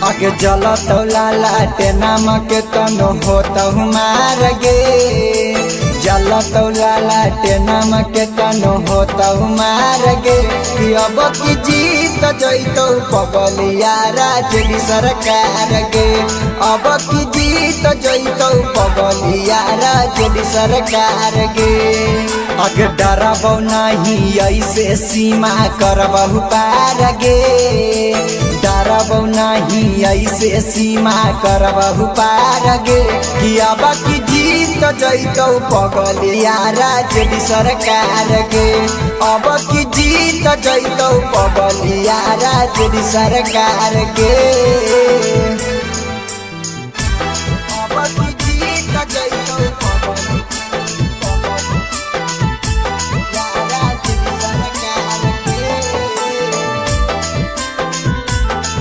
आगे जलत लाटे नामक तनो होत मार गे जलत लाटे नामक तनो होत मार गे कि अब की जीत जैतो पगलिया राजली सरकार गे अब की जीत जैतो पगलिया राजली सरकार गे अगे डरबौ नहीं ऐसे सीमा करबहु पार गे डरबौ नहीं ऐसे सीमा करबहु पार गे कि अब की जीत जैतौ पगलिया राजली सरकार गे अब की जीत जैतौ पगलिया राजली सरकार गे अब की